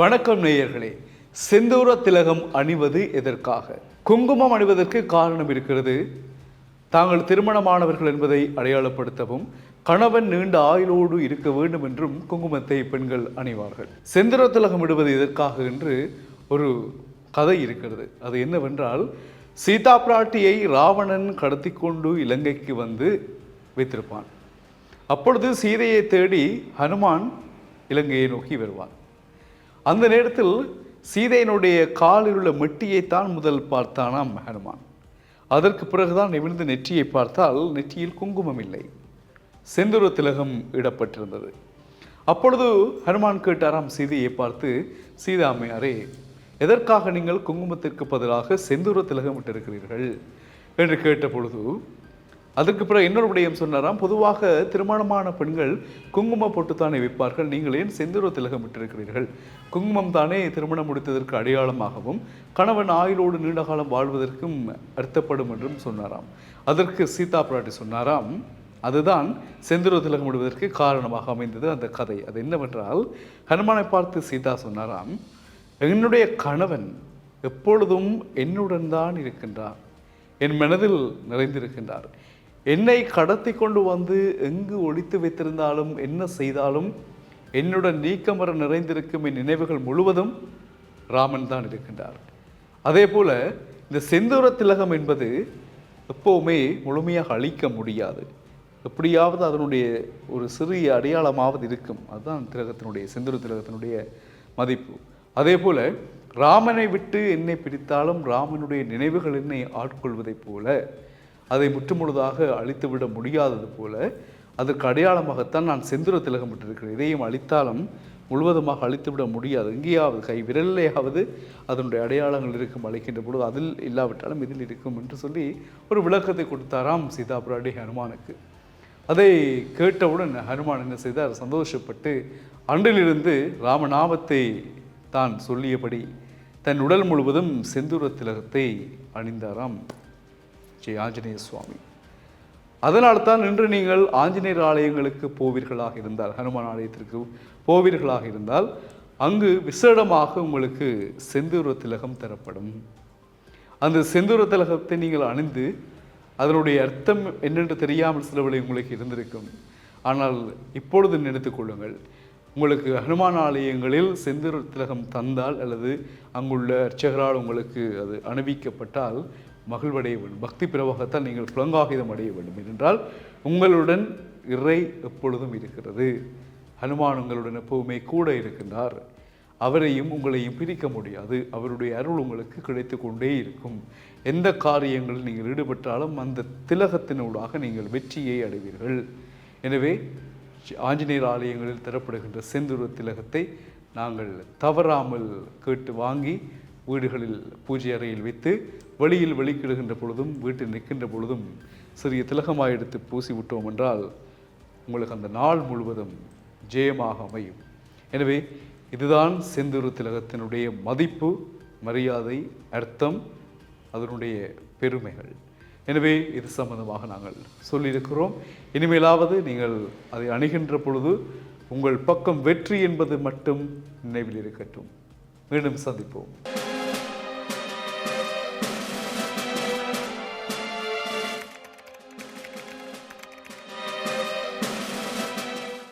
வணக்கம் நேயர்களே. செந்தூர திலகம் அணிவது எதற்காக? குங்குமம் அணிவதற்கு காரணம் இருக்கிறது. தாங்கள் திருமணமானவர்கள் என்பதை அடையாளப்படுத்தவும், கணவன் நீண்ட ஆயுளோடு இருக்க வேண்டும் என்றும் குங்குமத்தை பெண்கள் அணிவார்கள். செந்தூர திலகம் இடுவது எதற்காக என்று ஒரு கதை இருக்கிறது. அது என்னவென்றால், சீதா பிராட்டியை ராவணன் கடத்தி கொண்டு இலங்கைக்கு வந்து வைத்திருப்பான். அப்பொழுது சீதையை தேடி ஹனுமான் இலங்கையை நோக்கி வருவான். அந்த நேரத்தில் சீதையினுடைய காலில் உள்ள மெட்டியைத்தான் முதல் பார்த்தானாம் ஹனுமான். அதற்கு பிறகுதான் நிமிர்ந்து நெற்றியை பார்த்தால் நெற்றியில் குங்குமம் இல்லை, செந்தூர திலகம் இடப்பட்டிருந்தது. அப்பொழுது ஹனுமான் கேட்டாராம் சீதையை பார்த்து, சீதாமையாரே, எதற்காக நீங்கள் குங்குமத்திற்கு பதிலாக செந்தூர திலகம் விட்டிருக்கிறீர்கள் என்று கேட்ட பொழுது, அதற்கு பிறகு இன்னொரு விடயம் சொன்னாராம். பொதுவாக திருமணமான பெண்கள் குங்குமம் போட்டுத்தானே வைப்பார்கள், நீங்கள் ஏன் செந்தூர திலகம் விட்டிருக்கிறீர்கள்? குங்குமம் தானே திருமணம் முடித்ததற்கு அடையாளமாகவும் கணவன் ஆயுளோடு நீண்ட காலம் வாழ்வதற்கும் அர்த்தப்படும் என்றும் சொன்னாராம். அதற்கு சீதா பிராட்டி சொன்னாராம், அதுதான் செந்தூர திலகம் விடுவதற்கு காரணமாக அமைந்தது அந்த கதை. அது என்னவென்றால், ஹனுமானை பார்த்து சீதா சொன்னாராம், என்னுடைய கணவன் எப்பொழுதும் என்னுடன் தான் இருக்கின்றார், என் மனதில் நிறைந்திருக்கின்றார். என்னை கடத்தி கொண்டு வந்து எங்கு ஒழித்து வைத்திருந்தாலும் என்ன செய்தாலும் என்னுடன் நீக்கமர நிறைந்திருக்கும் என் நினைவுகள் முழுவதும் ராமன் தான் இருக்கின்றார். அதே போல இந்த செந்தூர திலகம் என்பது எப்போவுமே முழுமையாக அழிக்க முடியாது. எப்படியாவது அதனுடைய ஒரு சிறிய அடையாளமாவது இருக்கும். அதுதான் திலகத்தினுடைய, செந்தூர திலகத்தினுடைய மதிப்பு. அதே போல ராமனை விட்டு என்னை பிரித்தாலும் ராமனுடைய நினைவுகள் என்னை ஆட்கொள்வதைப் போல, அதை முற்றுமுழுதாக அழித்துவிட முடியாதது போல, அதற்கு அடையாளமாகத்தான் நான் செந்தூர திலகம் விட்டிருக்கிறேன். இதையும் அழித்தாலும் முழுவதுமாக அழித்துவிட முடியாது. எங்கேயாவது கை விரலையாவது அதனுடைய அடையாளங்கள் இருக்கும். அழிக்கின்ற பொழுது அதில் இல்லாவிட்டாலும் இதில் இருக்கும் என்று சொல்லி ஒரு விளக்கத்தை கொடுத்தாராம் சீதா பிராட்டி ஹனுமானுக்கு. அதை கேட்டவுடன் ஹனுமான் என்ன செய்தார்? சந்தோஷப்பட்டு அன்றிலிருந்து ராமநாமத்தை தான் சொல்லியபடி தன் உடல் முழுவதும் செந்தூர திலகத்தை அணிந்தாராம் ஸ்ரீ ஆஞ்சநேய சுவாமி. அதனால்தான் இன்று நீங்கள் ஆஞ்சநேயர் ஆலயங்களுக்கு போவீர்களாக இருந்தால், ஹனுமான் ஆலயத்திற்கு போவீர்களாக இருந்தால், அங்கு விசேடமாக உங்களுக்கு செந்தூர திலகம் தரப்படும். அந்த செந்தூர திலகத்தை நீங்கள் அணிந்து அதனுடைய அர்த்தம் என்னென்று தெரியாமல் சிலவழி உங்களுக்கு இருந்திருக்கும். ஆனால் இப்பொழுது நினைத்துக் கொள்ளுங்கள், உங்களுக்கு ஹனுமான் ஆலயங்களில் செந்தூர திலகம் தந்தால் அல்லது அங்குள்ள அர்ச்சகரால் உங்களுக்கு அது அணிவிக்கப்பட்டால் மகிழ்வடைய வேண்டும். பக்தி பிரவாகத்தால் நீங்கள் புலங்காகிதம் அடைய வேண்டும். என்றால் உங்களுடன் இறை எப்பொழுதும் இருக்கிறது. ஹனுமான் உங்களுடன் எப்பவுமே கூட இருக்கின்றார். அவரையும் உங்களையும் பிரிக்க முடியாது. அவருடைய அருள் உங்களுக்கு கிடைத்து கொண்டே இருக்கும். எந்த காரியங்களில் நீங்கள் ஈடுபட்டாலும் அந்த திலகத்தினூடாக நீங்கள் வெற்றியை அடைவீர்கள். எனவே ஆஞ்சநேயர் ஆலயங்களில் தரப்படுகின்ற செந்தூர திலகத்தை நாங்கள் தவறாமல் கேட்டு வாங்கி வீடுகளில் பூஜை அறையில் வைத்து வெளியில் வெளிக்கிடுகின்ற பொழுதும் வீட்டில் நிற்கின்ற பொழுதும் சிறிய திலகமாக எடுத்து பூசி விட்டோம் என்றால் உங்களுக்கு அந்த நாள் முழுவதும் ஜெயமாக அமையும். எனவே இதுதான் செந்தூர திலகத்தினுடைய மதிப்பு, மரியாதை, அர்த்தம், அதனுடைய பெருமைகள். எனவே இது சம்பந்தமாக நாங்கள் சொல்லியிருக்கிறோம். இனிமேலாவது நீங்கள் அதை அணுகின்ற பொழுது உங்கள் பக்கம் வெற்றி என்பது மட்டும் நினைவில் இருக்கட்டும். மீண்டும் சந்திப்போம்.